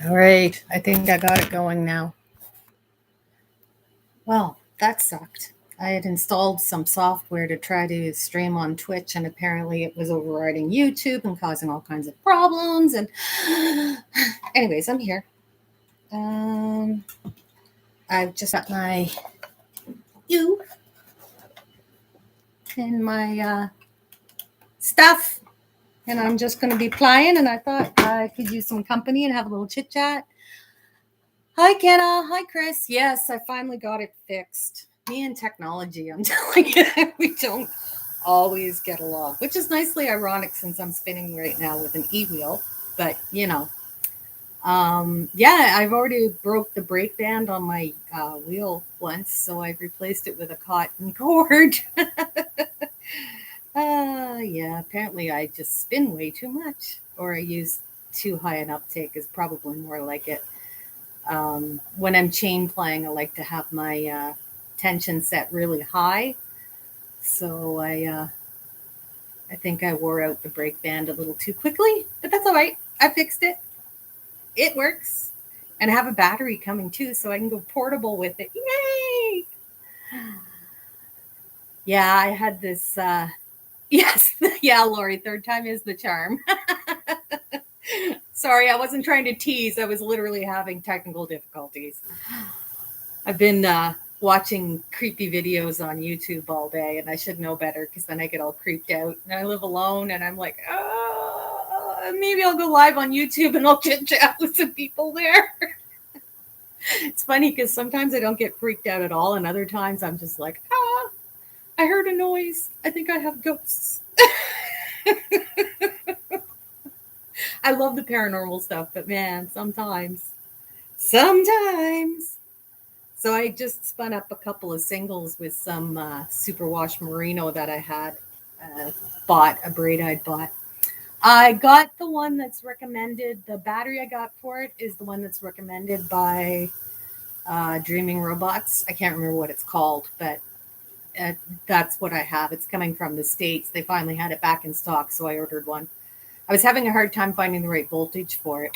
All right, I think I got it going now. Well, that sucked. I had installed some software to try to stream on Twitch, and apparently it was overriding YouTube and causing all kinds of problems. And, anyways, I'm here. Um, I've just got my you and my stuff, and I'm just going to be plying. And I thought I could use some company and have a little chit chat. Hi, Kenna. Hi, Chris. Yes, I finally got it fixed. Me and technology, I'm telling you, we don't always get along, which is nicely ironic since I'm spinning right now with an e-wheel. But, yeah, I've already broke the brake band on my wheel once, so I've replaced it with a cotton cord. Yeah, apparently I just spin way too much, or I use too high an uptake is probably more like it. When I'm chain playing, I like to have my tension set really high. So I think I wore out the brake band a little too quickly, but that's all right. I fixed it. It works. And I have a battery coming too, so I can go portable with it. Yay! Yeah, I had this. Yes, yeah, Lori, third time is the charm. Sorry, I wasn't trying to tease. I was literally having technical difficulties. I've been watching creepy videos on YouTube all day, and I should know better because then I get all creeped out. And I live alone, and I'm like, maybe I'll go live on YouTube and I'll chit chat with some people there. It's funny because sometimes I don't get freaked out at all, and other times I'm just like, I heard a noise. I think I have ghosts. I love the paranormal stuff, but man, sometimes. So I just spun up a couple of singles with some superwash merino that I had uh, bought, a braid I'd bought. I got the one that's recommended. The battery I got for it is the one that's recommended by Dreaming Robots. I can't remember what it's called, but uh, that's what I have. It's coming from the States. They finally had it back in stock, so I ordered one. I was having a hard time finding the right voltage for it.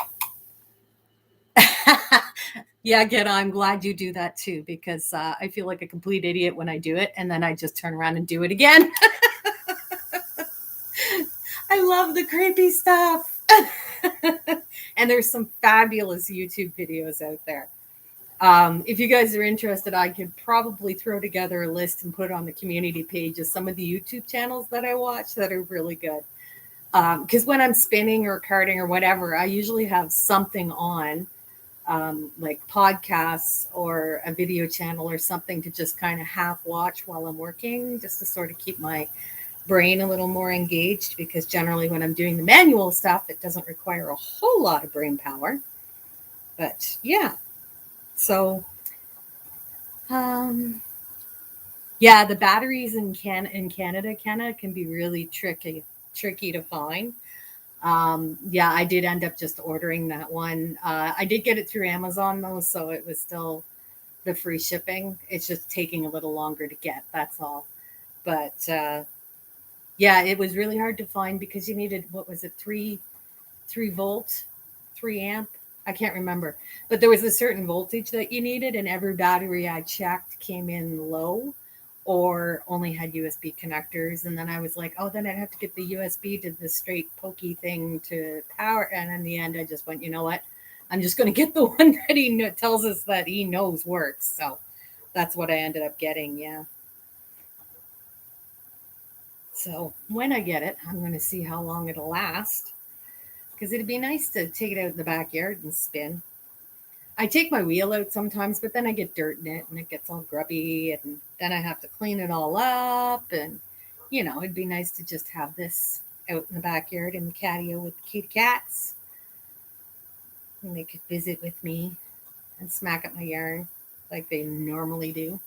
Yeah, Get, I'm glad you do that too, because I feel like a complete idiot when I do it, and then I just turn around and do it again. I love the creepy stuff. And there's some fabulous YouTube videos out there. If you guys are interested, I could probably throw together a list and put it on the community page of some of the YouTube channels that I watch that are really good. Because when I'm spinning or karting or whatever, I usually have something on, like podcasts or a video channel or something to just kind of half watch while I'm working, just to sort of keep my brain a little more engaged. Because generally, when I'm doing the manual stuff, it doesn't require a whole lot of brain power. But yeah, so um, yeah, the batteries in Canada, can be really tricky to find. Yeah, I did end up just ordering that one. I did get it through Amazon though, so it was still the free shipping. It's just taking a little longer to get. That's all. But yeah, it was really hard to find because you needed, what was it, 3 volt, 3 amp. I can't remember, but there was a certain voltage that you needed, and every battery I checked came in low or only had USB connectors. And then I was like, oh, then I'd have to get the USB to the straight pokey thing to power. And in the end, I just went, you know what? I'm just going to get the one that tells us that he knows works. So that's what I ended up getting. Yeah. So when I get it, I'm going to see how long it'll last because it'd be nice to take it out in the backyard and spin. I take my wheel out sometimes, but then I get dirt in it and it gets all grubby, and then I have to clean it all up. And, it'd be nice to just have this out in the backyard in the catio with the kitty cats, and they could visit with me and smack up my yarn like they normally do.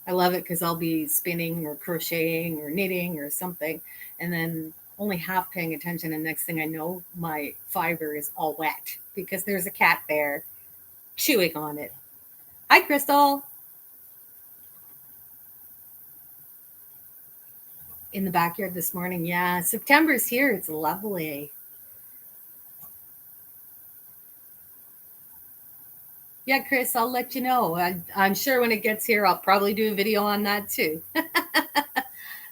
I love it because I'll be spinning or crocheting or knitting or something, and then only half paying attention. And next thing I know, my fiber is all wet because there's a cat there chewing on it. Hi, Crystal. In the backyard this morning. Yeah, September's here. It's lovely. Yeah, Chris, I'll let you know. I'm sure when it gets here, I'll probably do a video on that too.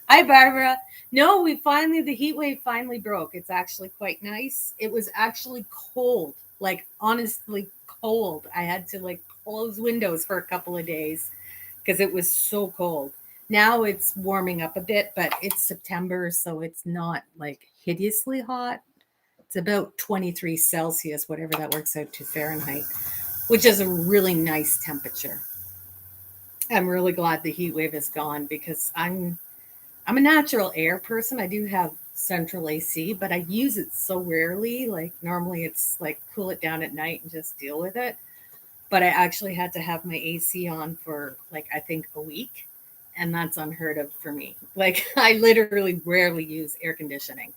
Hi, Barbara. No, the heat wave finally broke. It's actually quite nice. It was actually cold, like honestly cold. I had to like close windows for a couple of days because it was so cold. Now it's warming up a bit, but it's September, so it's not like hideously hot. It's about 23 Celsius, whatever that works out to Fahrenheit, which is a really nice temperature. I'm really glad the heat wave is gone because I'm a natural air person. I do have central AC, but I use it so rarely. Like normally it's like cool it down at night and just deal with it. But I actually had to have my AC on for like I think a week, and that's unheard of for me. Like I literally rarely use air conditioning.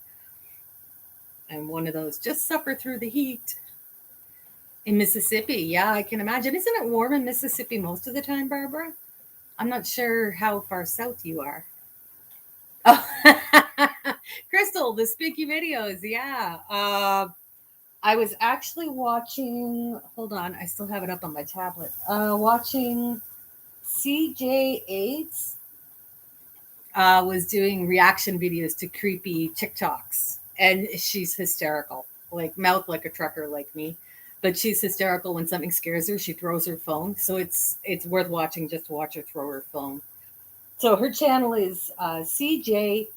I'm one of those just suffer through the heat. In Mississippi, yeah, I can imagine. Isn't it warm in Mississippi most of the time, Barbara? I'm not sure how far south you are. Oh, Crystal, the spooky videos. Yeah. I was actually watching, hold on, I still have it up on my tablet. Watching CJ AIDS was doing reaction videos to creepy TikToks. And she's hysterical, like mouth like a trucker like me. But she's hysterical when something scares her. She throws her phone. So it's worth watching just to watch her throw her phone. So her channel is CJADES.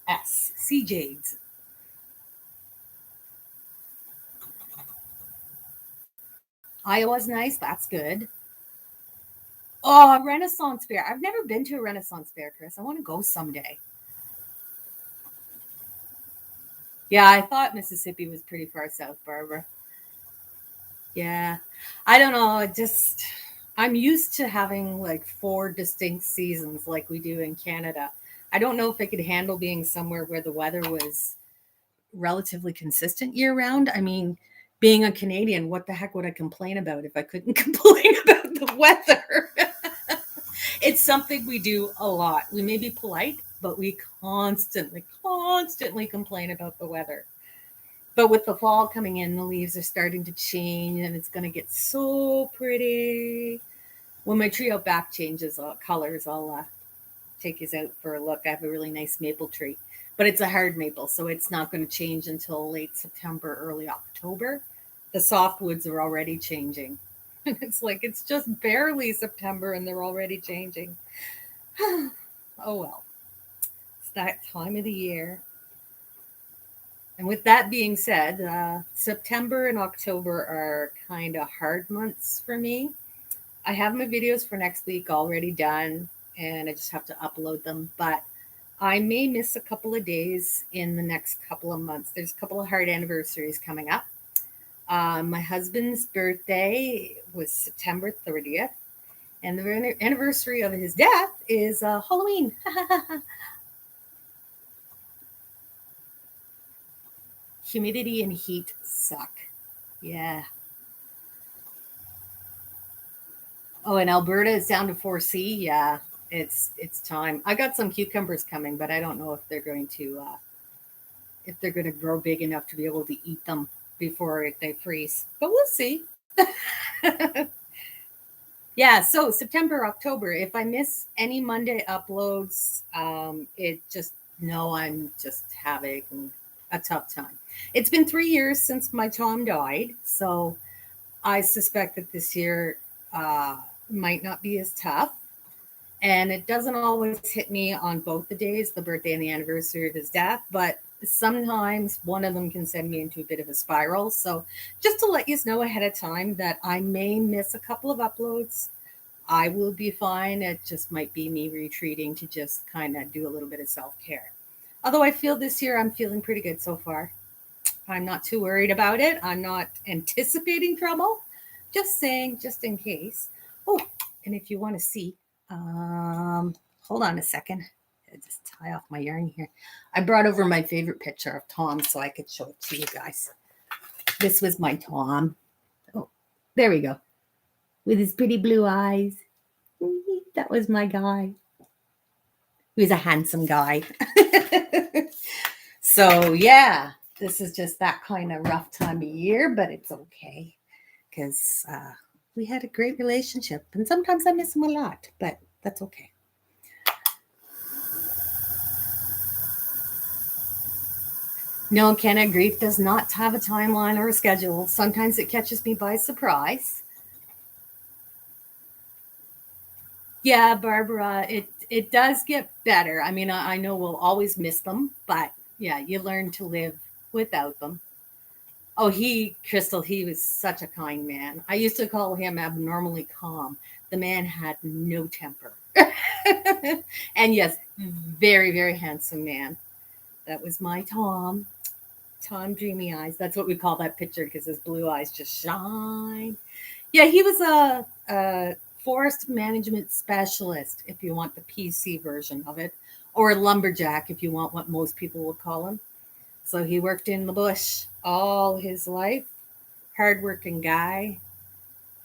CJADES. Iowa's nice. That's good. Oh, a Renaissance fair. I've never been to a Renaissance fair, Chris. I want to go someday. Yeah, I thought Mississippi was pretty far south, Barbara. Yeah. I don't know. I'm used to having like four distinct seasons like we do in Canada. I don't know if I could handle being somewhere where the weather was relatively consistent year round. I mean, being a Canadian, what the heck would I complain about if I couldn't complain about the weather? It's something we do a lot. We may be polite, but we constantly complain about the weather. But with the fall coming in, the leaves are starting to change and it's going to get so pretty. When my tree out back changes colors, I'll take you out for a look. I have a really nice maple tree, but it's a hard maple, so it's not going to change until late September, early October. The softwoods are already changing. It's like it's just barely September and they're already changing. Oh well, it's that time of the year. And with that being said, September and October are kind of hard months for me. I have my videos for next week already done, and I just have to upload them. But I may miss a couple of days in the next couple of months. There's a couple of hard anniversaries coming up. My husband's birthday was September 30th, and the anniversary of his death is Halloween. Humidity and heat suck. Yeah. Oh, and Alberta is down to 4C. Yeah, it's time. I got some cucumbers coming, but I don't know if they're going to grow big enough to be able to eat them before they freeze. But we'll see. Yeah, so September, October. If I miss any Monday uploads, it just no, I'm just having a tough time. It's been 3 years since my Tom died, so I suspect that this year might not be as tough. And it doesn't always hit me on both the days, the birthday and the anniversary of his death, but sometimes one of them can send me into a bit of a spiral. So just to let you know ahead of time that I may miss a couple of uploads, I will be fine. It just might be me retreating to just kind of do a little bit of self care. Although I feel this year I'm feeling pretty good so far. I'm not too worried about it. I'm not anticipating trouble. Just saying, just in case. Oh, and if you want to see, hold on a second. I just tie off my yarn here. I brought over my favorite picture of Tom so I could show it to you guys. This was my Tom. Oh, there we go. With his pretty blue eyes. That was my guy. He was a handsome guy. So, yeah, this is just that kind of rough time of year, but it's okay because we had a great relationship. And sometimes I miss him a lot, but that's okay. No, Kenna, grief does not have a timeline or a schedule. Sometimes it catches me by surprise. Yeah, Barbara, it does get better. I mean, I know we'll always miss them, but yeah, you learn to live without them. Oh, Crystal, he was such a kind man. I used to call him abnormally calm. The man had no temper. And yes, very, very handsome man. That was my Tom. Tom Dreamy Eyes. That's what we call that picture because his blue eyes just shine. Yeah, he was a forest management specialist, if you want the PC version of it, or a lumberjack, if you want what most people would call him. So he worked in the bush all his life, hardworking guy.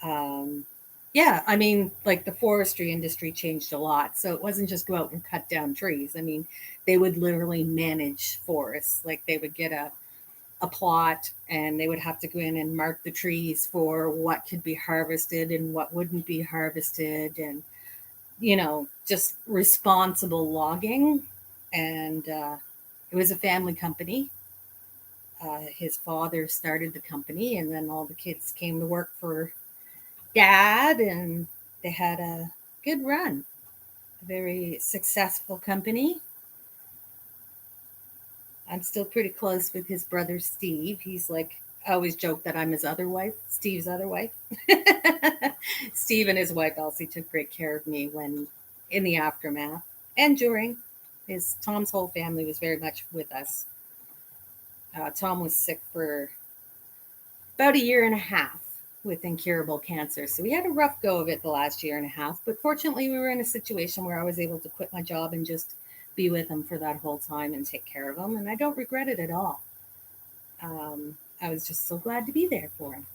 Um, yeah, I mean, like the forestry industry changed a lot. So it wasn't just go out and cut down trees. I mean, they would literally manage forests. Like they would get a plot and they would have to go in and mark the trees for what could be harvested and what wouldn't be harvested and just responsible logging. And it was a family company. His father started the company and then all the kids came to work for dad and they had a good run, a very successful company. I'm still pretty close with his brother Steve. He's like, I always joke that I'm his other wife, Steve's other wife. Steve and his wife Elsie took great care of me when in the aftermath and during. His Tom's whole family was very much with us. Tom was sick for about a year and a half with incurable cancer. So we had a rough go of it the last year and a half. But fortunately, we were in a situation where I was able to quit my job and just be with him for that whole time and take care of him. And I don't regret it at all. I was just so glad to be there for him.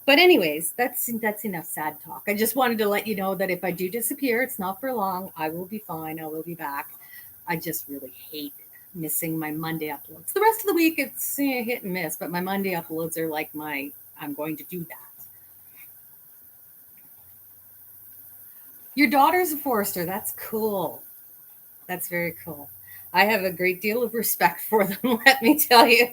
But anyways, that's enough sad talk. I just wanted to let you know that if I do disappear, it's not for long. I will be fine. I will be back. I just really hate missing my Monday uploads. The rest of the week, it's hit and miss, but my Monday uploads are like I'm going to do that. Your daughter's a forester. That's cool. That's very cool. I have a great deal of respect for them, let me tell you.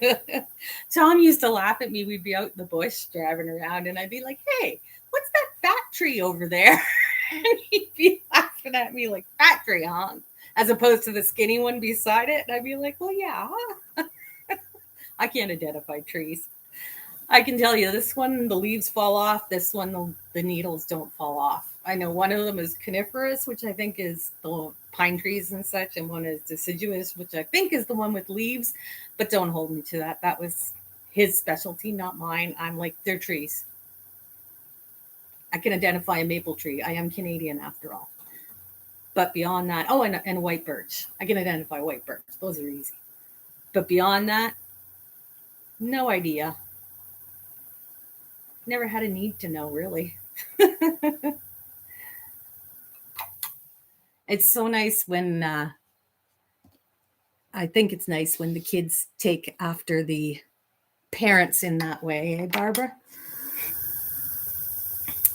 Tom used to laugh at me. We'd be out in the bush driving around, and I'd be like, hey, what's that fat tree over there? And he'd be laughing at me like, fat tree, huh? As opposed to the skinny one beside it. And I'd be like, well, yeah. I can't identify trees. I can tell you this one, the leaves fall off. This one, the needles don't fall off. I know one of them is coniferous, which I think is the pine trees and such, and one is deciduous, which I think is the one with leaves. But don't hold me to that. That was his specialty, not mine. I'm like, they're trees. I can identify a maple tree. I am Canadian after all. But beyond that, and a white birch. I can identify white birch. Those are easy. But beyond that, no idea. Never had a need to know, really. It's so nice when I think it's nice when the kids take after the parents in that way, eh, Barbara?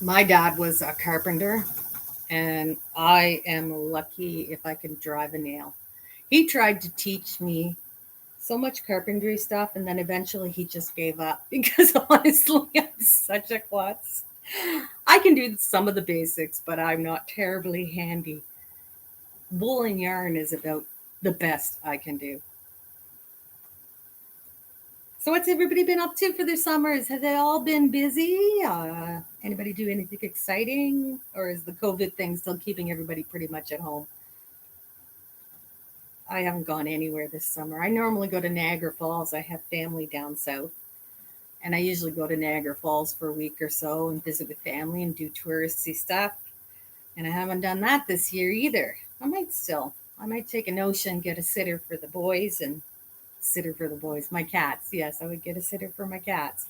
My dad was a carpenter, and I am lucky if I can drive a nail. He tried to teach me so much carpentry stuff, and then eventually he just gave up because honestly, I'm such a klutz. I can do some of the basics, but I'm not terribly handy. Wool and yarn is about the best I can do. So what's everybody been up to for their summers? Have they all been busy? Anybody do anything exciting? Or is the COVID thing still keeping everybody pretty much at home? I haven't gone anywhere this summer. I normally go to Niagara Falls. I have family down south. And I usually go to Niagara Falls for a week or so and visit with family and do touristy stuff. And I haven't done that this year either. I might take a notion, get a sitter for the boys and sitter for the boys. My cats. Yes, I would get a sitter for my cats.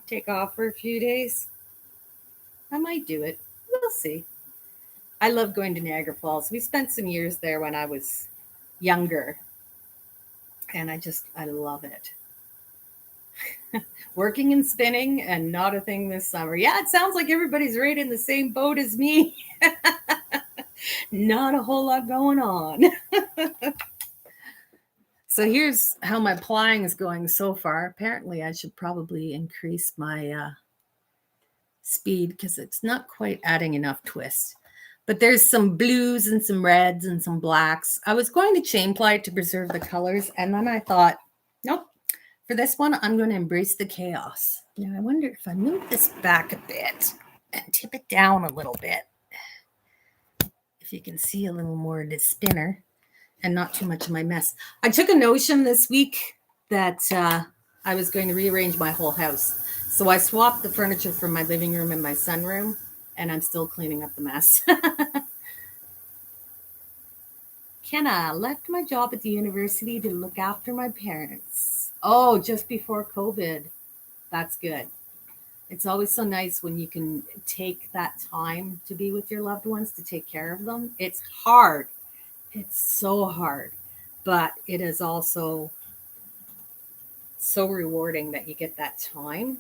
Take off for a few days. I might do it. We'll see. I love going to Niagara Falls. We spent some years there when I was younger. And I love it. Working and spinning and not a thing this summer. Yeah, it sounds like everybody's right in the same boat as me. Not a whole lot going on. So here's how my plying is going so far. Apparently, I should probably increase my speed because it's not quite adding enough twist. But there's some blues and some reds and some blacks. I was going to chain ply to preserve the colors, and then I thought, nope, for this one, I'm going to embrace the chaos. Now, I wonder if I move this back a bit and tip it down a little bit, if you can see a little more of the spinner and not too much of my mess. I took a notion this week that I was going to rearrange my whole house. So I swapped the furniture from my living room and my sunroom, and I'm still cleaning up the mess. Kenna left my job at the university to look after my parents. Oh, just before COVID. That's good. It's always so nice when you can take that time to be with your loved ones, to take care of them. It's hard. It's so hard, but it is also so rewarding that you get that time.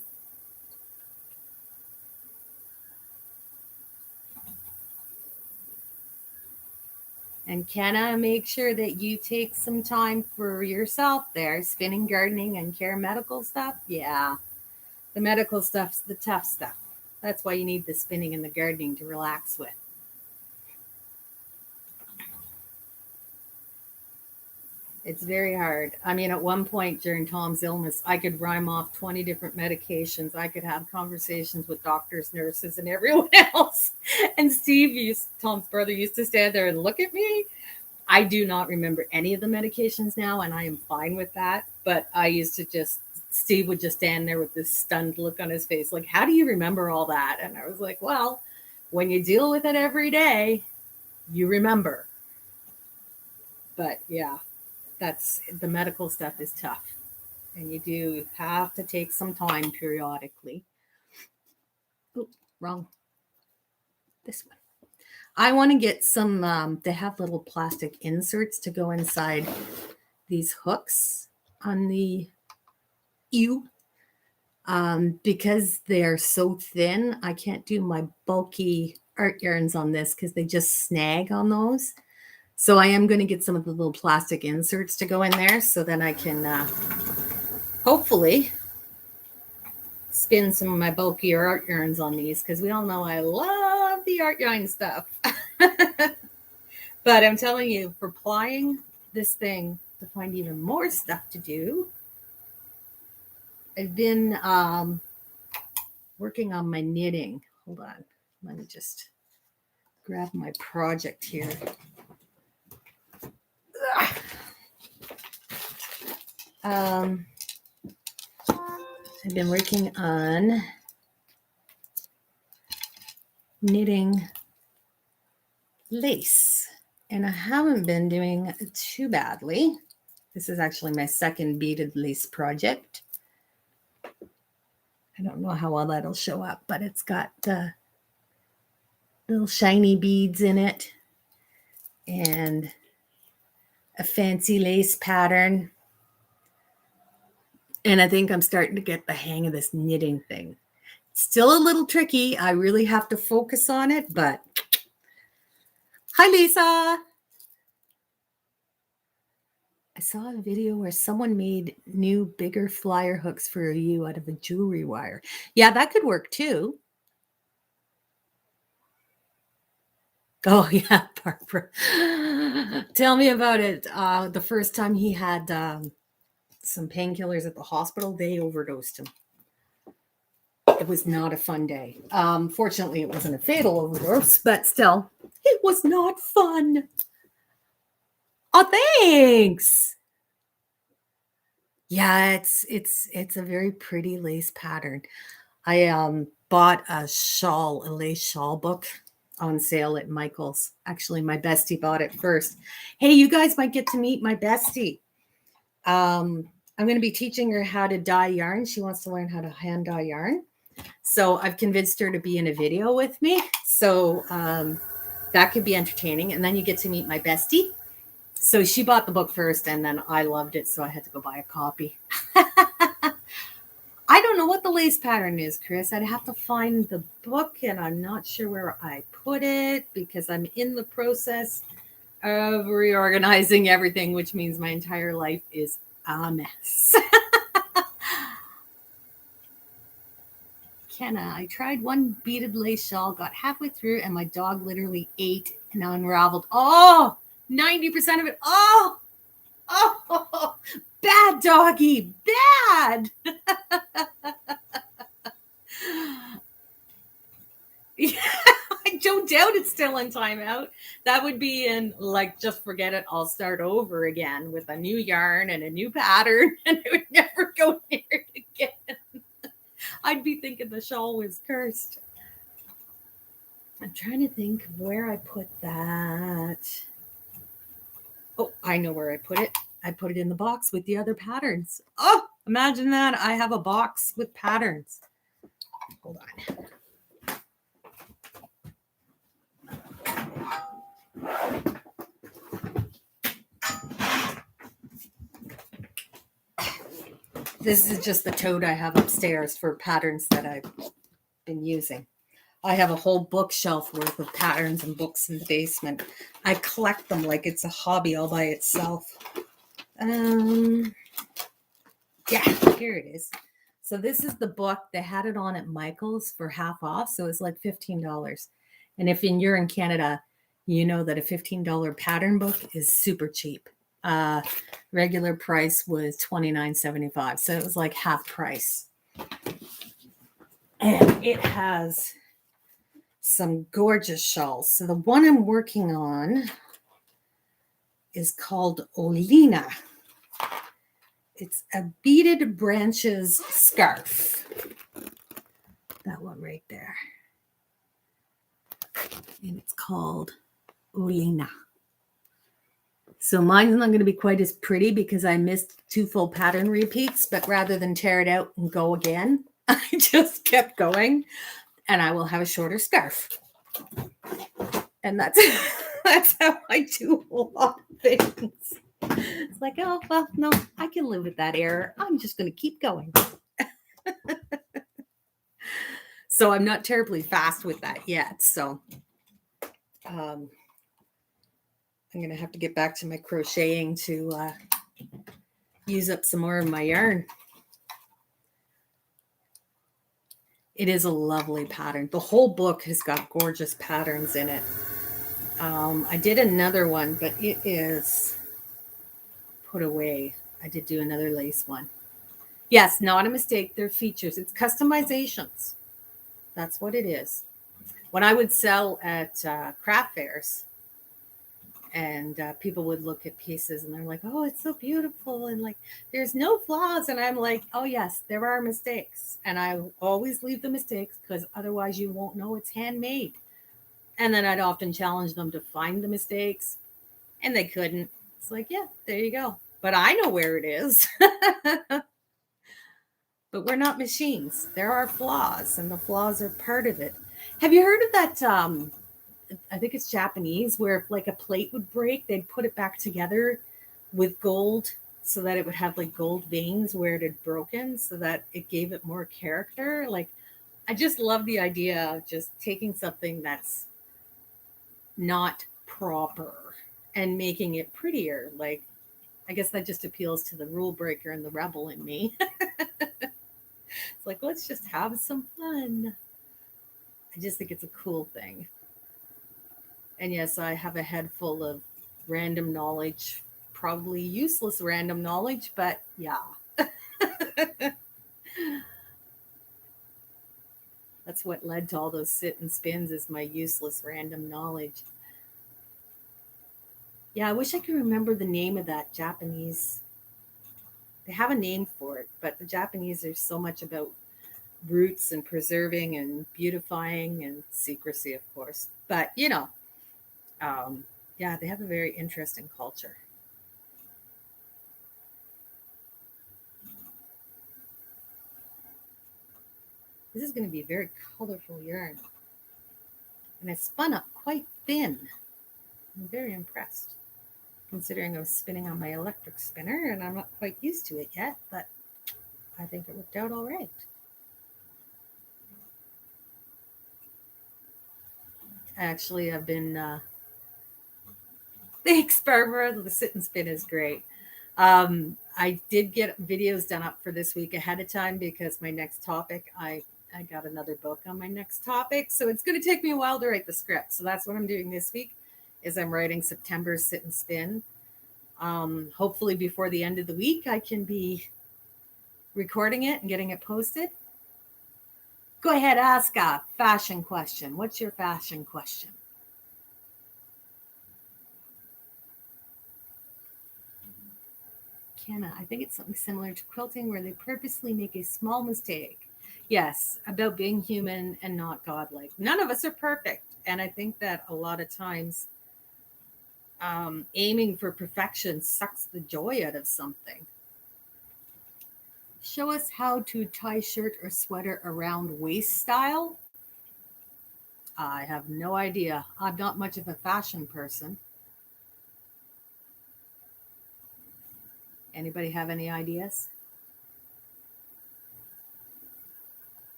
And Kenna, make sure that you take some time for yourself there. Spinning, gardening, and care medical stuff. Yeah, the medical stuff's the tough stuff. That's why you need the spinning and the gardening to relax with. It's very hard. I mean, at one point during Tom's illness, I could rhyme off 20 different medications. I could have conversations with doctors, nurses, and everyone else. And Tom's brother, used to stand there and look at me. I do not remember any of the medications now, and I am fine with that. But I used to Steve would just stand there with this stunned look on his face, like, how do you remember all that? And I was like, well, when you deal with it every day, you remember. But yeah. That's the medical stuff is tough, and you do have to take some time periodically. Oh, wrong. This one. I want to get some, they have little plastic inserts to go inside these hooks on the ewe. Because they're so thin, I can't do my bulky art yarns on this because they just snag on those. So I am going to get some of the little plastic inserts to go in there so then I can hopefully spin some of my bulkier art yarns on these, because we all know I love the art yarn stuff. But I'm telling you, for plying this thing to find even more stuff to do, I've been working on my knitting. Hold on. Let me just grab my project here. I've been working on knitting lace, and I haven't been doing too badly. This is actually my second beaded lace project. I don't know how well that'll show up, but it's got little shiny beads in it and a fancy lace pattern. And I think I'm starting to get the hang of this knitting thing. It's still a little tricky. I really have to focus on it, but hi, Lisa. I saw a video where someone made new, bigger flyer hooks for you out of a jewelry wire. Yeah, that could work too. Oh, yeah, Barbara. Tell me about it. The first time he had some painkillers at the hospital, they overdosed him. It was not a fun day. Fortunately, it wasn't a fatal overdose, but still, it was not fun. Oh, thanks. Yeah, it's a very pretty lace pattern. I bought a lace shawl book on sale at Michael's. Actually, my bestie bought it first. Hey, you guys might get to meet my bestie. I'm going to be teaching her how to dye yarn. She wants to learn how to hand dye yarn. So I've convinced her to be in a video with me. So that could be entertaining. And then you get to meet my bestie. So she bought the book first, and then I loved it, so I had to go buy a copy. I don't know what the lace pattern is, Chris. I'd have to find the book, and I'm not sure where I put it because I'm in the process of reorganizing everything, which means my entire life is a mess. Kenna, I tried one beaded lace shawl, got halfway through, and my dog literally ate and unraveled. Oh, 90% of it. Oh, bad doggy, bad. Yeah, I don't doubt it's still in timeout. That would be in like just forget it. I'll start over again with a new yarn and a new pattern, and it would never go near it again. I'd be thinking the shawl was cursed. I'm trying to think of where I put that. Oh, I know where I put it. I put it in the box with the other patterns. Oh, imagine that. I have a box with patterns. Hold on. This is just the tote I have upstairs for patterns that I've been using. I have a whole bookshelf worth of patterns and books in the basement. I collect them like it's a hobby all by itself. Yeah, here it is. So this is the book. They had it on at Michael's for half off, so it's like $15. And if you're in Canada, you know that a $15 pattern book is super cheap. Regular price was $29.75, so it was like half price. And it has some gorgeous shawls. So the one I'm working on is called Olina. It's a beaded branches scarf. That one right there. And it's called Olina. So mine's not going to be quite as pretty because I missed 2 full pattern repeats, but rather than tear it out and go again, I just kept going, and I will have a shorter scarf. And that's how I do a lot of things. It's like, oh, well, no, I can live with that error. I'm just going to keep going. So I'm not terribly fast with that yet. So I'm going to have to get back to my crocheting to use up some more of my yarn. It is a lovely pattern. The whole book has got gorgeous patterns in it. I did another one, but it is put away. I did do another lace one. Yes, not a mistake. They're features. It's customizations. That's what it is. When I would sell at craft fairs, and people would look at pieces and they're like, oh, it's so beautiful, and like there's no flaws, and I'm like, oh yes, there are mistakes, and I always leave the mistakes because otherwise you won't know it's handmade. And then I'd often challenge them to find the mistakes, and they couldn't. It's like, yeah, there you go, but I know where it is. But we're not machines. There are flaws, and the flaws are part of it. Have you heard of that I think it's Japanese, where if like a plate would break, they'd put it back together with gold so that it would have like gold veins where it had broken so that it gave it more character. Like, I just love the idea of just taking something that's not proper and making it prettier. Like, I guess that just appeals to the rule breaker and the rebel in me. It's like, let's just have some fun. I just think it's a cool thing. And yes, I have a head full of random knowledge, probably useless random knowledge, but yeah. That's what led to all those sit and spins, is my useless random knowledge. Yeah, I wish I could remember the name of that Japanese. They have a name for it, but the Japanese are so much about roots and preserving and beautifying and secrecy, of course. But, yeah, they have a very interesting culture. This is going to be a very colorful yarn. And I spun up quite thin. I'm very impressed, considering I was spinning on my electric spinner and I'm not quite used to it yet, but I think it worked out all right. Actually, I've been thanks, Barbara. The sit and spin is great. I did get videos done up for this week ahead of time because my next topic, I got another book on my next topic, so it's going to take me a while to write the script. So that's what I'm doing this week, is I'm writing September's sit and spin. Hopefully before the end of the week, I can be recording it and getting it posted. Go ahead, ask a fashion question. What's your fashion question? Kenna, I think it's something similar to quilting where they purposely make a small mistake. Yes, about being human and not godlike. None of us are perfect. And I think that a lot of times aiming for perfection sucks the joy out of something. Show us how to tie shirt or sweater around waist style. I have no idea. I'm not much of a fashion person. Anybody have any ideas?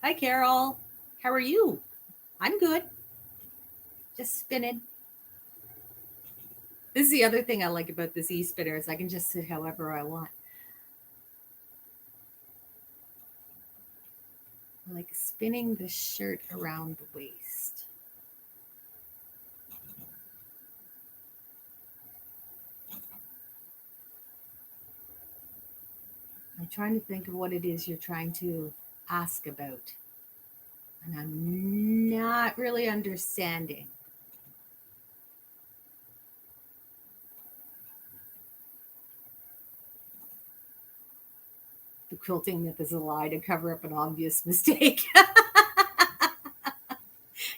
Hi, Carol. How are you? I'm good. Just spinning. This is the other thing I like about this e-spinner is I can just sit however I want. I like spinning the shirt around the waist. I'm trying to think of what it is you're trying to ask about. And I'm not really understanding. The quilting myth is a lie to cover up an obvious mistake.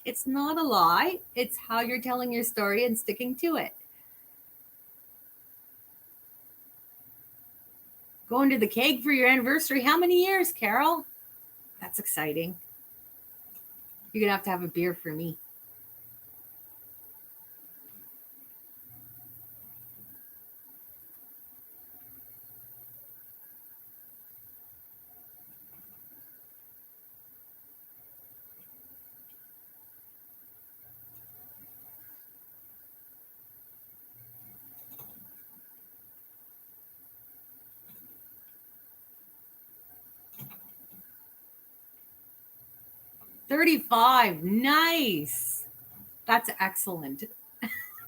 It's not a lie. It's how you're telling your story and sticking to it. Going to the keg for your anniversary. How many years, Carol? That's exciting. You're going to have a beer for me. $35. Nice. That's excellent.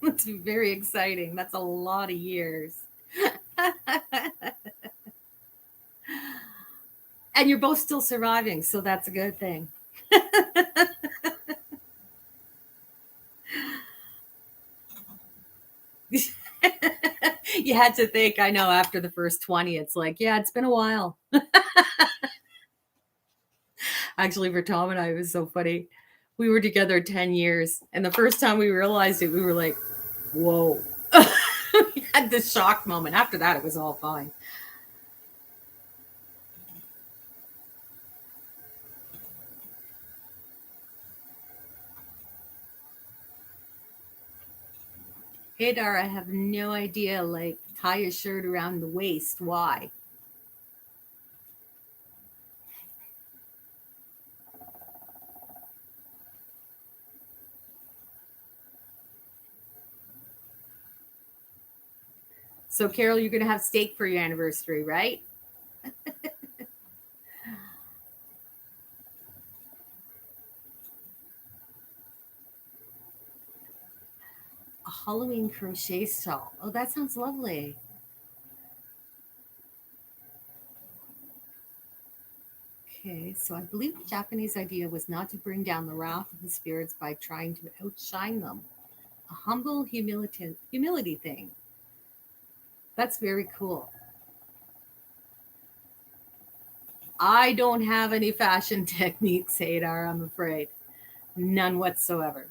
That's very exciting. That's a lot of years. And you're both still surviving, so that's a good thing. You had to think, I know, after the first 20, it's like, yeah, it's been a while. Actually, for Tom and I, it was so funny. We were together 10 years, and the first time we realized it, we were like, whoa. We had this shock moment. After that, it was all fine. Hey, Dara, I have no idea. Like, tie a shirt around the waist. Why? So, Carol, you're going to have steak for your anniversary, right? A Halloween crochet shawl. Oh, that sounds lovely. Okay, so I believe the Japanese idea was not to bring down the wrath of the spirits by trying to outshine them. A humble humility thing. That's very cool. I don't have any fashion techniques, Hadar, I'm afraid. None whatsoever.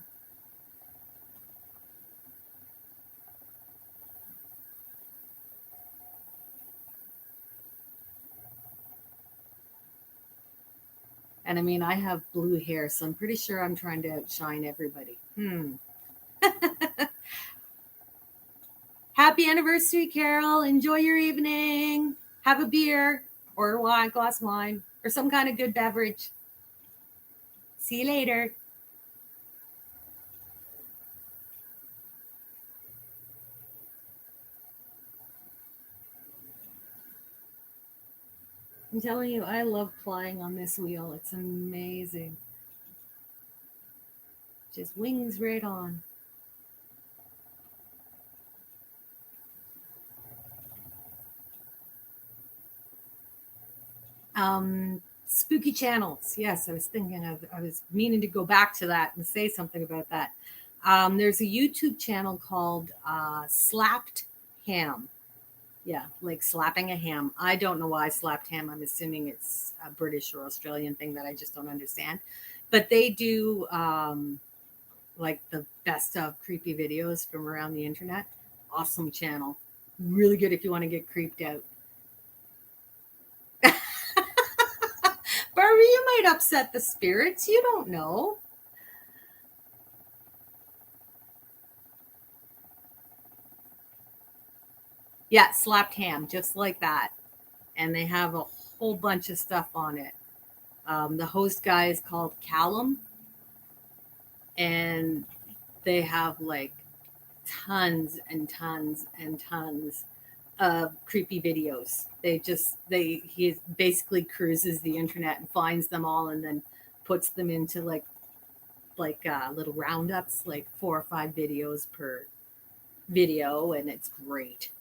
And I mean, I have blue hair, so I'm pretty sure I'm trying to outshine everybody. Happy anniversary, Carol. Enjoy your evening. Have a beer. or wine, glass of wine, or some kind of good beverage. See you later. I'm telling you, I love plying on this wheel. It's amazing. Just wings right on. Spooky channels. Yes, I was meaning to go back to that and say something about that. There's a YouTube channel called Slapped Ham. Yeah, like slapping a ham. I don't know why slapped ham. I'm assuming it's a British or Australian thing that I just don't understand. But they do like the best of creepy videos from around the internet. Awesome channel. Really good if you want to get creeped out. Barbie, you might upset the spirits. You don't know. Yeah, slapped ham, just like that. And they have a whole bunch of stuff on it. The host guy is called Callum, and they have like tons and tons and tons of creepy videos. He basically cruises the internet and finds them all and then puts them into little roundups, like 4 or 5 videos per video, and it's great.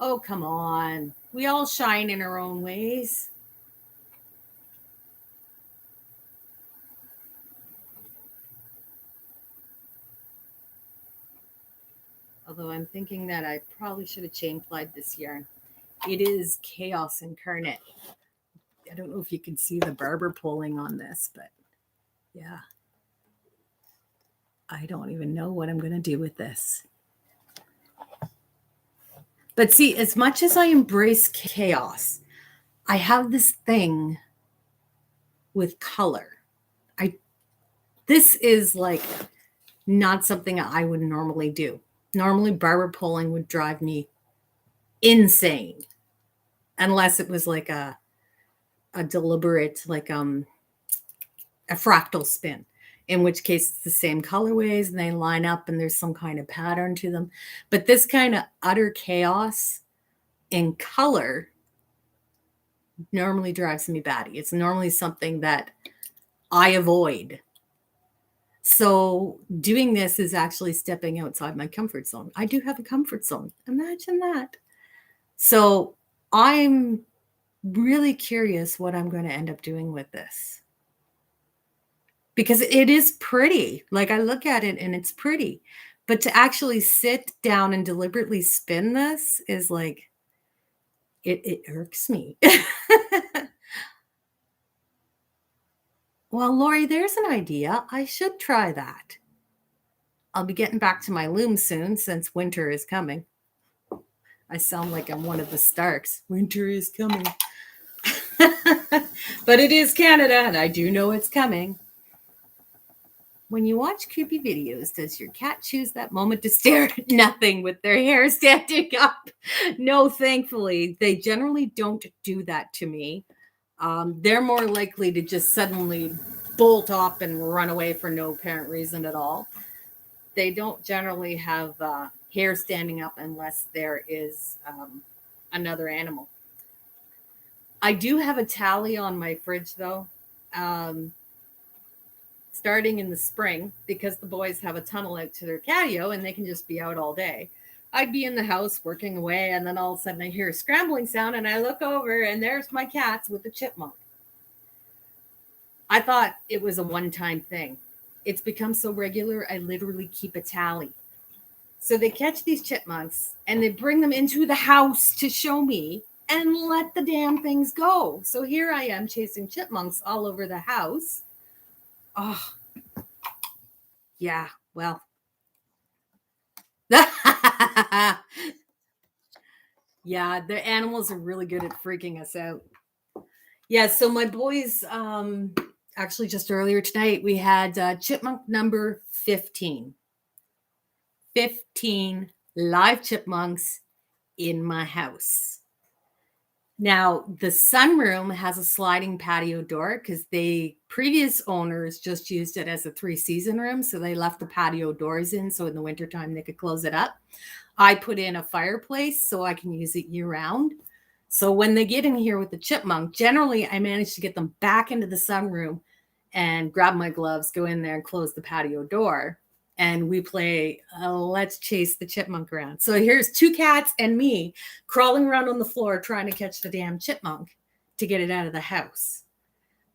Oh, come on. We all shine in our own ways. Although I'm thinking that I probably should have chain plied this yarn. It is chaos incarnate. I don't know if you can see the barber pulling on this, but yeah. I don't even know what I'm going to do with this. But see, as much as I embrace chaos, I have this thing with color. This is like not something I would normally do. Normally, barber pulling would drive me insane, unless it was like a deliberate, like a fractal spin, in which case it's the same colorways and they line up and there's some kind of pattern to them. But this kind of utter chaos in color normally drives me batty. It's normally something that I avoid. So doing this is actually stepping outside my comfort zone. I do have a comfort zone. Imagine that. So I'm really curious what I'm going to end up doing with this. Because it is pretty. Like I look at it and it's pretty. But to actually sit down and deliberately spin this is like, it irks me. Well, Lori, there's an idea. I should try that. I'll be getting back to my loom soon since winter is coming. I sound like I'm one of the Starks. Winter is coming. But it is Canada, and I do know it's coming. When you watch creepy videos, does your cat choose that moment to stare at nothing with their hair standing up? No, thankfully. They generally don't do that to me. They're more likely to just suddenly bolt off and run away for no apparent reason at all. They don't generally have hair standing up unless there is another animal. I do have a tally on my fridge, though. Starting in the spring, because the boys have a tunnel out to their patio and they can just be out all day. I'd be in the house working away, and then all of a sudden I hear a scrambling sound, and I look over, and there's my cats with the chipmunk. I thought it was a one-time thing. It's become so regular, I literally keep a tally. So they catch these chipmunks, and they bring them into the house to show me, and let the damn things go. So here I am chasing chipmunks all over the house. Oh, yeah, well. Yeah, the animals are really good at freaking us out. Yeah, so my boys, actually just earlier tonight, we had chipmunk number 15. 15 live chipmunks in my house. Now, the sunroom has a sliding patio door because the previous owners just used it as a three-season room. So they left the patio doors in so in the wintertime they could close it up. I put in a fireplace so I can use it year round. So when they get in here with the chipmunk, generally I manage to get them back into the sunroom and grab my gloves, go in there and close the patio door. And we play, let's chase the chipmunk around. So here's two cats and me crawling around on the floor trying to catch the damn chipmunk to get it out of the house.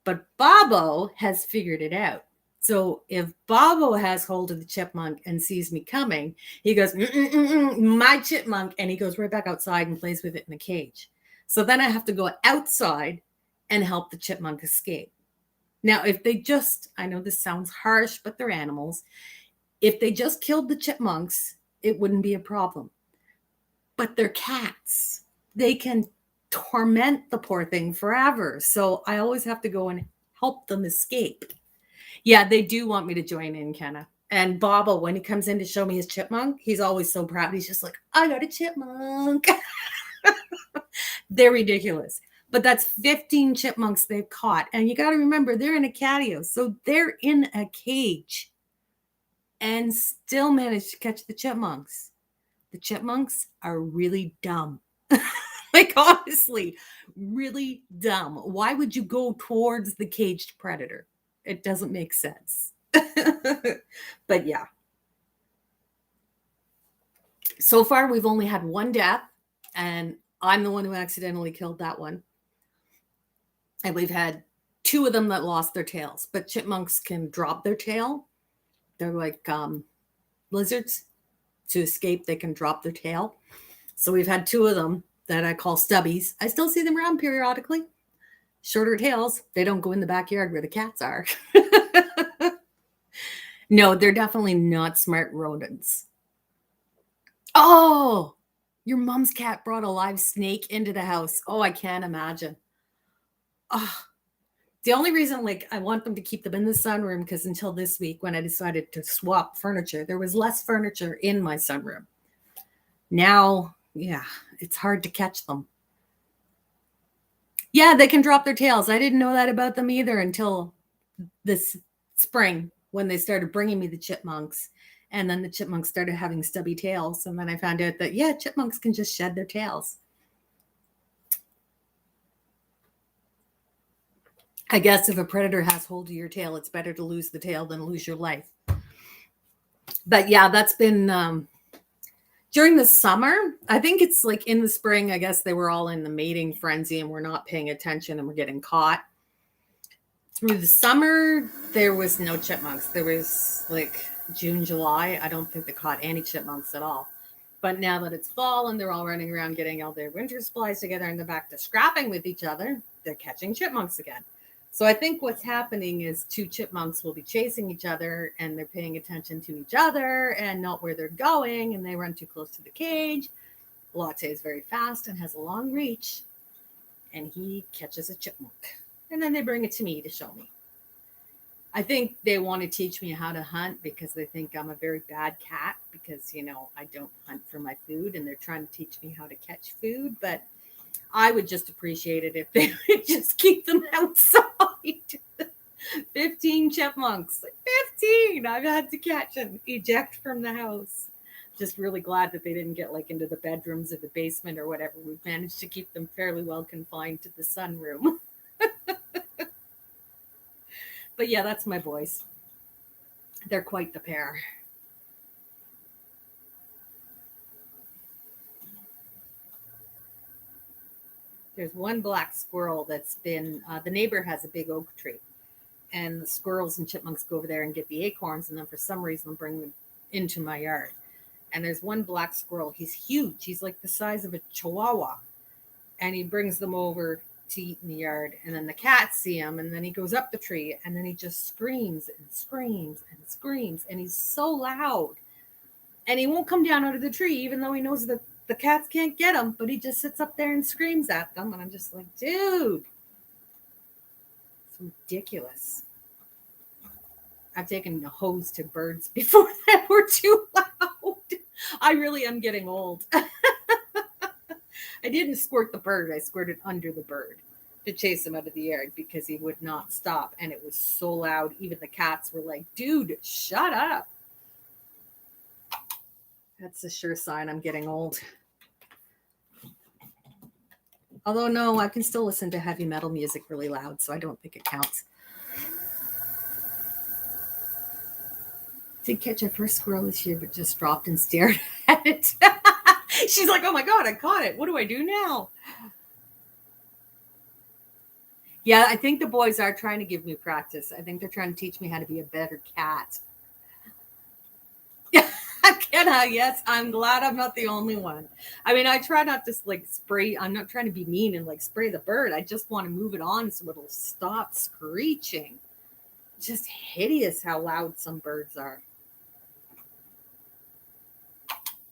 But Bobo has figured it out. So if Bobo has hold of the chipmunk and sees me coming, he goes, my chipmunk, and he goes right back outside and plays with it in a cage. So then I have to go outside and help the chipmunk escape. Now, if they just, I know this sounds harsh, but they're animals. If they just killed the chipmunks, it wouldn't be a problem. But they're cats. They can torment the poor thing forever. So I always have to go and help them escape. Yeah, they do want me to join in, Kenna. And Bobble, when he comes in to show me his chipmunk, he's always so proud. He's just like, I got a chipmunk. They're ridiculous. But that's 15 chipmunks they've caught. And you got to remember, they're in a catio. So they're in a cage and still managed to catch the chipmunks. The chipmunks are really dumb. Like, honestly, really dumb. Why would you go towards the caged predator? It doesn't make sense. But yeah. So far, we've only had one death, and I'm the one who accidentally killed that one. And we've had two of them that lost their tails. But chipmunks can drop their tail. They're like lizards. To escape, they can drop their tail. So we've had two of them that I call stubbies. I still see them around periodically. Shorter tails. They don't go in the backyard where the cats are. No, they're definitely not smart rodents. Oh, your mom's cat brought a live snake into the house. Oh, I can't imagine. Oh, the only reason, like, I want them to keep them in the sunroom because until this week when I decided to swap furniture, there was less furniture in my sunroom. Now, yeah, it's hard to catch them. Yeah, they can drop their tails. I didn't know that about them either until this spring when they started bringing me the chipmunks. And then the chipmunks started having stubby tails. And then I found out that, yeah, chipmunks can just shed their tails. I guess if a predator has hold of your tail, it's better to lose the tail than lose your life. But yeah, that's been during the summer. I think it's like in the spring, I guess they were all in the mating frenzy and we're not paying attention and we're getting caught. Through the summer, there was no chipmunks. There was like June, July. I don't think they caught any chipmunks at all. But now that it's fall and they're all running around getting all their winter supplies together and they're back to scrapping with each other, they're catching chipmunks again. So I think what's happening is two chipmunks will be chasing each other and they're paying attention to each other and not where they're going, and they run too close to the cage. Latte is very fast and has a long reach, and he catches a chipmunk. And then they bring it to me to show me. I think they want to teach me how to hunt because they think I'm a very bad cat because, I don't hunt for my food, and they're trying to teach me how to catch food. But I would just appreciate it if they would just keep them outside. 15 chipmunks. 15! I've had to catch and eject from the house. Just really glad that they didn't get like into the bedrooms or the basement or whatever. We've managed to keep them fairly well confined to the sunroom. But yeah, that's my boys. They're quite the pair. There's one black squirrel that's been, the neighbor has a big oak tree, and the squirrels and chipmunks go over there and get the acorns, and then for some reason bring them into my yard. And there's one black squirrel. He's huge. He's like the size of a chihuahua. And he brings them over to eat in the yard. And then the cats see him, and then he goes up the tree, and then he just screams and screams and screams. And he's so loud. And he won't come down out of the tree, even though he knows that the cats can't get him, but he just sits up there and screams at them. And I'm just like, dude, it's ridiculous. I've taken a hose to birds before that were too loud. I really am getting old. I didn't squirt the bird. I squirted under the bird to chase him out of the yard because he would not stop. And it was so loud. Even the cats were like, dude, shut up. That's a sure sign I'm getting old. Although, no, I can still listen to heavy metal music really loud, so I don't think it counts. Did catch our first squirrel this year, but just dropped and stared at it. She's like, oh my God, I caught it. What do I do now? Yeah, I think the boys are trying to give me practice. I think they're trying to teach me how to be a better cat. Kenna, yes, I'm glad I'm not the only one. I mean, I try not to like spray. I'm not trying to be mean and like spray the bird. I just want to move it on so it'll stop screeching. Just hideous how loud some birds are.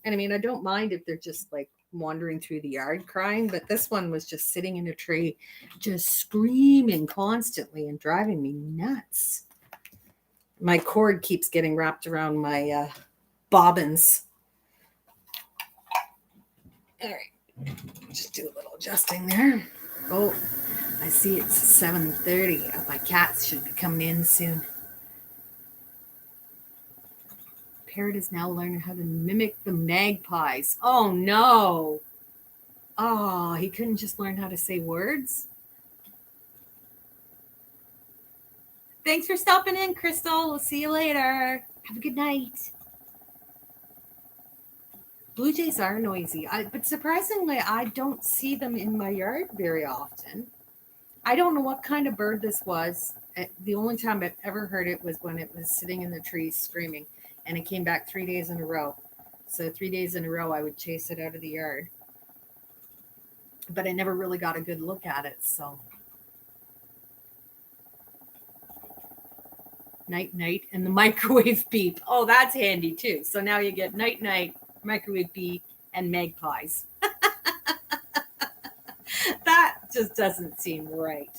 And I mean, I don't mind if they're just like wandering through the yard crying, but this one was just sitting in a tree, just screaming constantly and driving me nuts. My cord keeps getting wrapped around my bobbins. All right, just do a little adjusting there. Oh, I see it's 7:30. My cats should be coming in soon. Parrot is now learning how to mimic the magpies. Oh no. Oh, he couldn't just learn how to say words? Thanks for stopping in, Crystal. We'll see you later. Have a good night. Blue jays are noisy, but surprisingly, I don't see them in my yard very often. I don't know what kind of bird this was. The only time I've ever heard it was when it was sitting in the trees screaming, and it came back 3 days in a row. So 3 days in a row, I would chase it out of the yard. But I never really got a good look at it, so. Night, night, and the microwave beep. Oh, that's handy too. So now you get night, night, microwave beep, and magpies. That just doesn't seem right.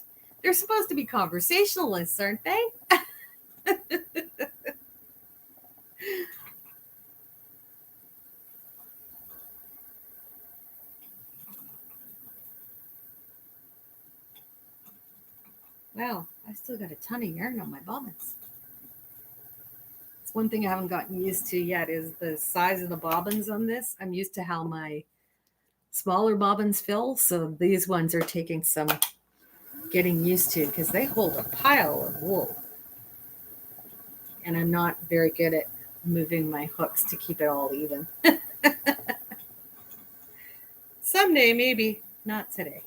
They're supposed to be conversationalists, aren't they? Wow, I still got a ton of yarn on my bobbins. It's one thing I haven't gotten used to yet is the size of the bobbins on this. I'm used to how my smaller bobbins fill, so these ones are taking some getting used to because they hold a pile of wool. And I'm not very good at moving my hooks to keep it all even. Someday, maybe, not today.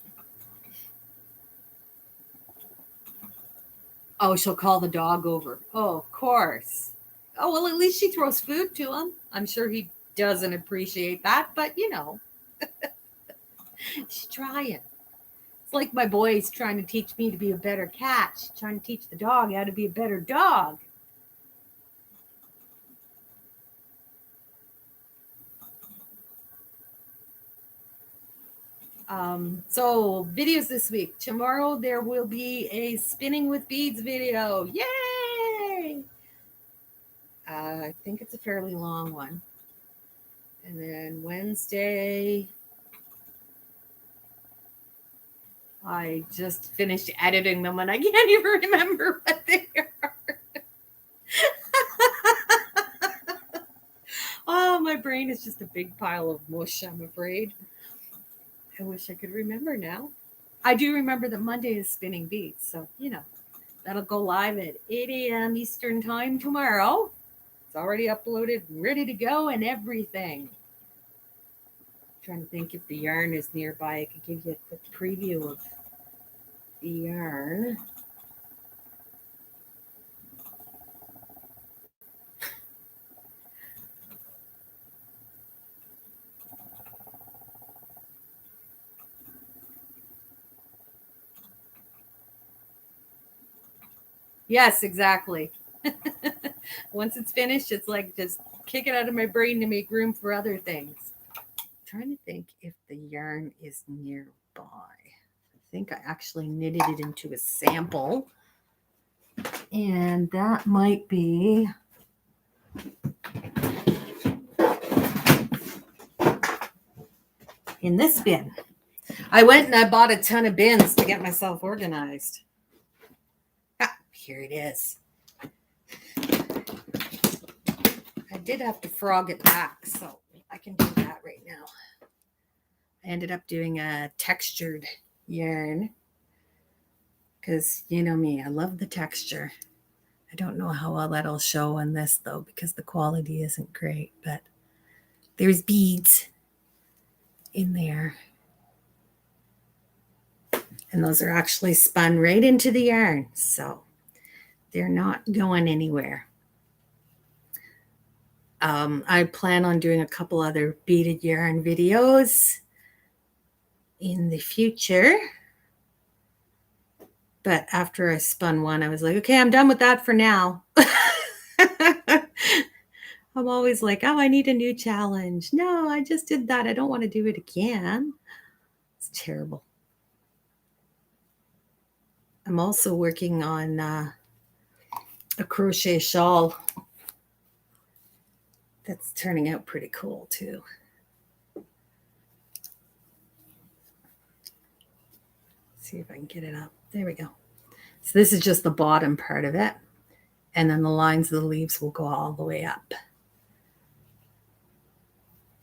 Oh, she'll call the dog over. Oh, of course. Oh, well, at least she throws food to him. I'm sure he doesn't appreciate that, but you know, she's trying. It's like my boy's trying to teach me to be a better cat. She's trying to teach the dog how to be a better dog. So videos this week. Tomorrow there will be a spinning with beads video. Yay! I think it's a fairly long one. And then Wednesday, I just finished editing them and I can't even remember what they are. Oh, my brain is just a big pile of mush, I'm afraid. I wish I could remember now. I do remember that Monday is spinning beads, so you know that'll go live at 8 a.m. Eastern time tomorrow. It's already uploaded, ready to go, and everything. I'm trying to think if the yarn is nearby. I could give you a quick preview of the yarn. Yes, exactly. Once it's finished, it's like just kick it out of my brain to make room for other things. I'm trying to think if the yarn is nearby. I think I actually knitted it into a sample. And that might be in this bin. I went and I bought a ton of bins to get myself organized. Ah, here it is. I did have to frog it back, so I can do that right now. I ended up doing a textured yarn because you know me, I love the texture. I don't know how well that'll show on this though because the quality isn't great, but there's beads in there. And those are actually spun right into the yarn, so they're not going anywhere. I plan on doing a couple other beaded yarn videos in the future. But after I spun one, I was like, okay, I'm done with that for now. I'm always like, oh, I need a new challenge. No, I just did that. I don't want to do it again. It's terrible. I'm also working on a crochet shawl that's turning out pretty cool too. See if I can get it up. There we go. So this is just the bottom part of it. And then the lines of the leaves will go all the way up.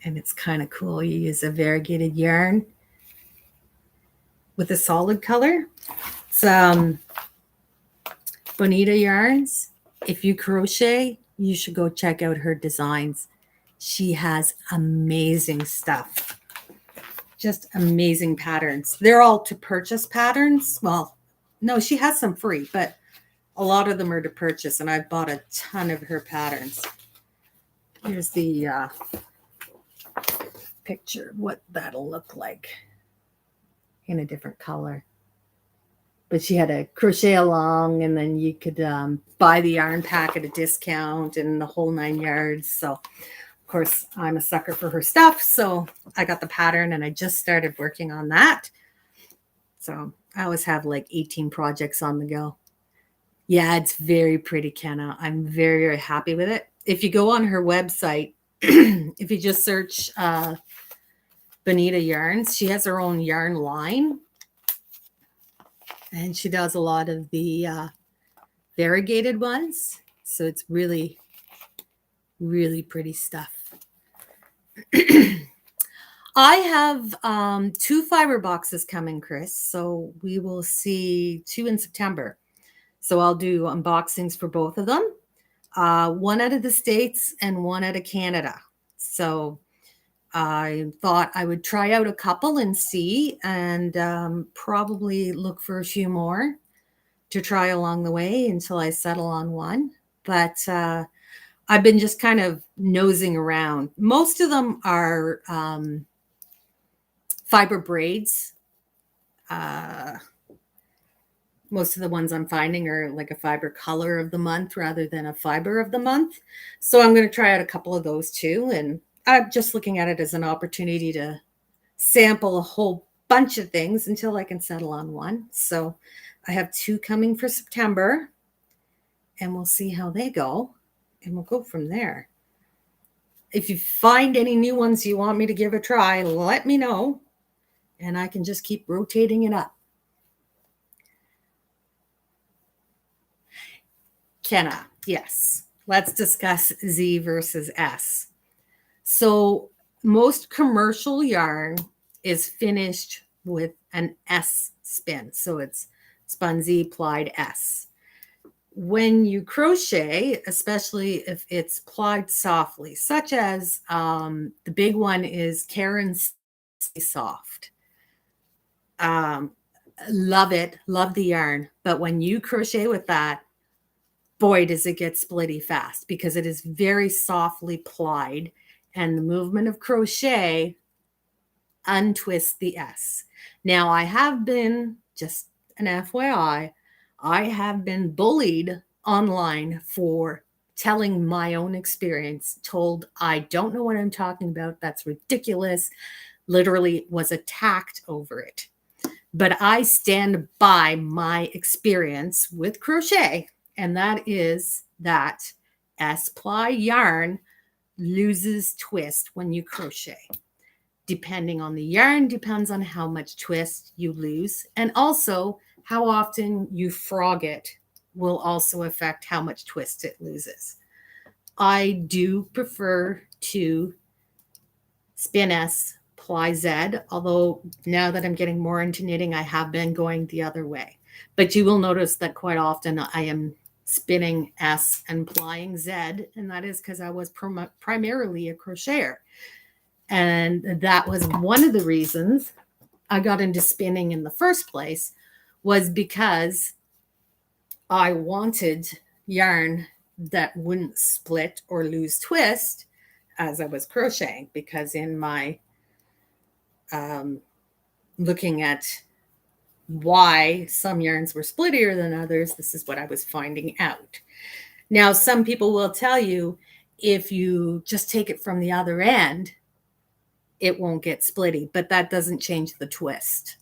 And it's kind of cool. You use a variegated yarn with a solid color. It's Bonita Yarns. If you crochet, you should go check out her designs. She has amazing stuff. Just amazing patterns. They're all to purchase patterns. Well, no, she has some free, but a lot of them are to purchase, and I've bought a ton of her patterns. Here's the picture of what that'll look like in a different color. But she had a crochet along, and then you could buy the yarn pack at a discount and the whole 9 yards. So, of course, I'm a sucker for her stuff. So I got the pattern, and I just started working on that. So I always have like 18 projects on the go. Yeah, it's very pretty, Kenna. I'm very, very happy with it. If you go on her website, if you just search Bonita Yarns, she has her own yarn line. And she does a lot of the variegated ones. So it's really, really pretty stuff. I have 2 fiber boxes coming, Chris. So we will see 2 in September. So I'll do unboxings for both of them. One out of the States and one out of Canada. So I thought I would try out a couple and see, and probably look for a few more to try along the way until I settle on one. But I've been just kind of nosing around. Most of them are fiber braids. Most of the ones I'm finding are like a fiber color of the month rather than a fiber of the month. So I'm going to try out a couple of those too. And I'm just looking at it as an opportunity to sample a whole bunch of things until I can settle on one. So I have 2 coming for September, and we'll see how they go, and we'll go from there. If you find any new ones you want me to give a try, let me know, and I can just keep rotating it up. Kenna, yes. Let's discuss Z versus S. So most commercial yarn is finished with an S spin. So it's spun Z, plied S. When you crochet, especially if it's plied softly, such as the big one is Karen's Soft. Love it. Love the yarn. But when you crochet with that, boy, does it get splitty fast because it is very softly plied, and the movement of crochet untwists the S. Now, I have been, just an FYI, I have been bullied online for telling my own experience, told I don't know what I'm talking about. That's ridiculous. Literally was attacked over it. But I stand by my experience with crochet, and that is that S-ply yarn loses twist when you crochet. depending on the yarn, depends on how much twist you lose. And also, how often you frog it will also affect how much twist it loses. I do prefer to spin S, ply Z, although now that I'm getting more into knitting, I have been going the other way. But you will notice that quite often I am spinning S and plying Z, and that is because I was primarily a crocheter. And that was one of the reasons I got into spinning in the first place, was because I wanted yarn that wouldn't split or lose twist as I was crocheting, because in my looking at why some yarns were splittier than others, this is what I was finding out. Now, some people will tell you if you just take it from the other end, it won't get splitty, but that doesn't change the twist.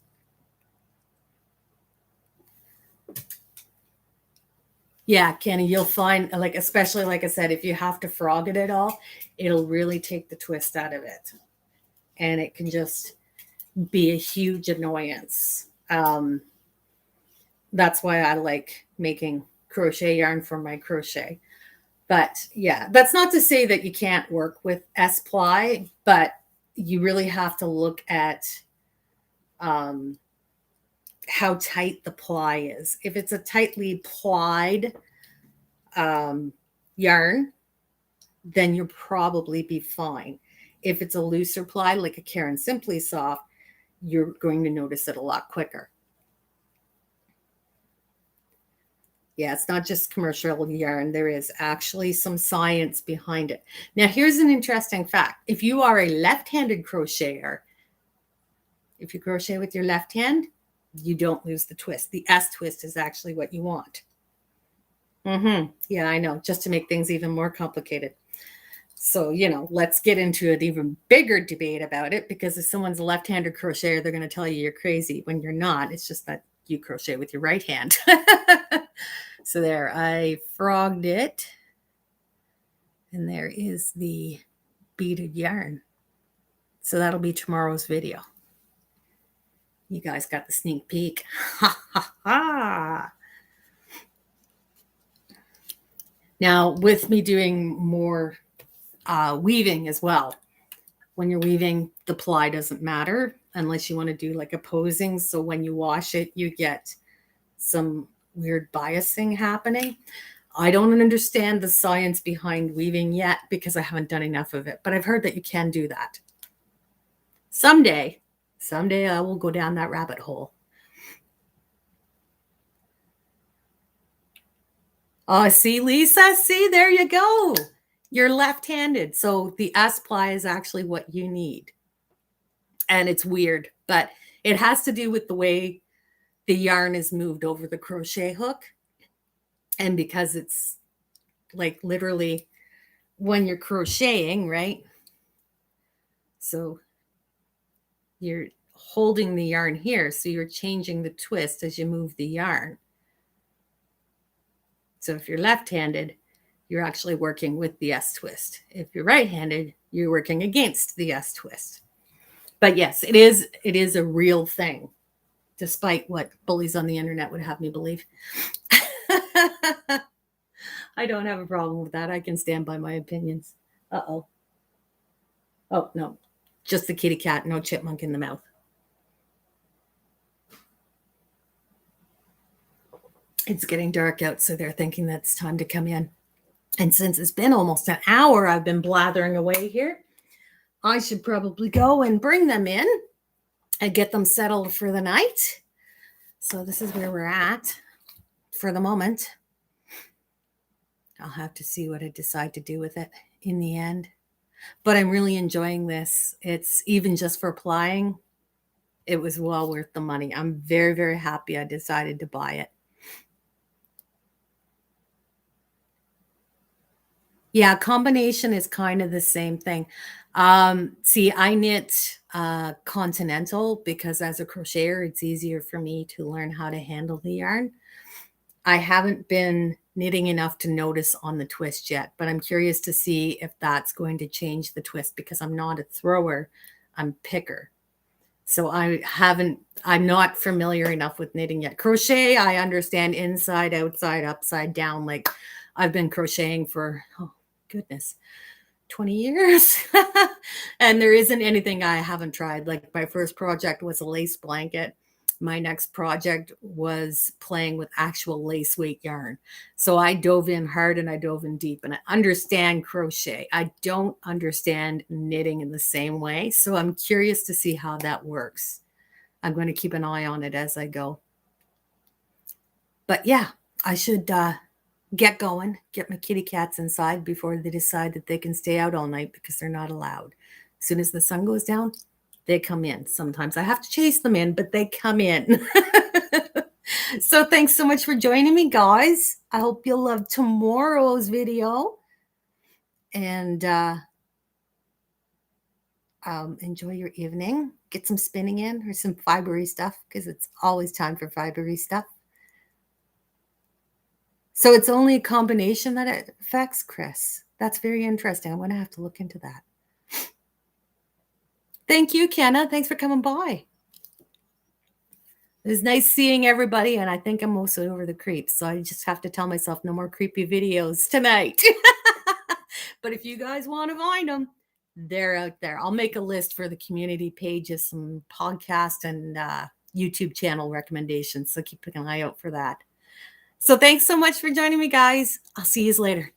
Yeah, Kenny, you'll find, like, especially like I said, if you have to frog it at all, it'll really take the twist out of it. And it can just be a huge annoyance. That's why I like making crochet yarn for my crochet. But yeah, that's not to say that you can't work with S-ply, but you really have to look at how tight the ply is. If it's a tightly plied yarn, then you'll probably be fine. If it's a looser ply, like a Karen Simply Soft, you're going to notice it a lot quicker. Yeah, it's not just commercial yarn. There is actually some science behind it. Now, here's an interesting fact. If you are a left-handed crocheter, if you crochet with your left hand, you don't lose the twist. The S twist is actually what you want. Yeah, I know, just to make things even more complicated. So, let's get into an even bigger debate about it, because if someone's a left-handed crocheter, they're going to tell you you're crazy when you're not. It's just that you crochet with your right hand. So there, I frogged it. And there is the beaded yarn. So that'll be tomorrow's video. You guys got the sneak peek. Ha ha ha. Now, with me doing more weaving as well, when you're weaving, the ply doesn't matter unless you want to do like a posing. So when you wash it, you get some weird biasing happening. I don't understand the science behind weaving yet because I haven't done enough of it, but I've heard that you can do that. Someday I will go down that rabbit hole. Oh, see, Lisa, see, there you go. You're left-handed. So the S-ply is actually what you need. And it's weird, but it has to do with the way the yarn is moved over the crochet hook. And because it's like literally when you're crocheting, right? So you're holding the yarn here, so you're changing the twist as you move the yarn. So if you're left-handed, you're actually working with the S twist. If you're right-handed, you're working against the S twist. But yes, it is a real thing, despite what bullies on the internet would have me believe. I don't have a problem with that. I can stand by my opinions. Uh-oh. Oh, no. Just the kitty cat, no chipmunk in the mouth. It's getting dark out, so they're thinking that it's time to come in. And since it's been almost an hour I've been blathering away here, I should probably go and bring them in and get them settled for the night. So this is where we're at for the moment. I'll have to see what I decide to do with it in the end. But I'm really enjoying this. It's even just for plying, it was well worth the money. I'm very, very happy I decided to buy it. Yeah, combination is kind of the same thing. See, I knit continental because as a crocheter, it's easier for me to learn how to handle the yarn. I haven't been knitting enough to notice on the twist yet, but I'm curious to see if that's going to change the twist because I'm not a thrower. I'm picker. So I'm not familiar enough with knitting yet. Crochet, I understand inside, outside, upside down. Like I've been crocheting for, oh goodness, 20 years. And there isn't anything I haven't tried. Like my first project was a lace blanket. My next project was playing with actual lace weight yarn. So I dove in hard and I dove in deep, and I understand crochet. I don't understand knitting in the same way. So I'm curious to see how that works. I'm going to keep an eye on it as I go. But yeah, I should get going, get my kitty cats inside before they decide that they can stay out all night, because they're not allowed. As soon as the sun goes down, they come in. Sometimes I have to chase them in, but they come in. So thanks so much for joining me, guys. I hope you'll love tomorrow's video, and enjoy your evening. Get some spinning in or some fibery stuff, because it's always time for fibery stuff. So it's only a combination that it affects, Chris. That's very interesting. I'm going to have to look into that. Thank you, Kenna. Thanks for coming by. It was nice seeing everybody, and I think I'm mostly over the creeps, so I just have to tell myself no more creepy videos tonight. But if you guys want to find them, they're out there. I'll make a list for the community pages, some podcast and YouTube channel recommendations, so keep an eye out for that. So thanks so much for joining me, guys. I'll see you later.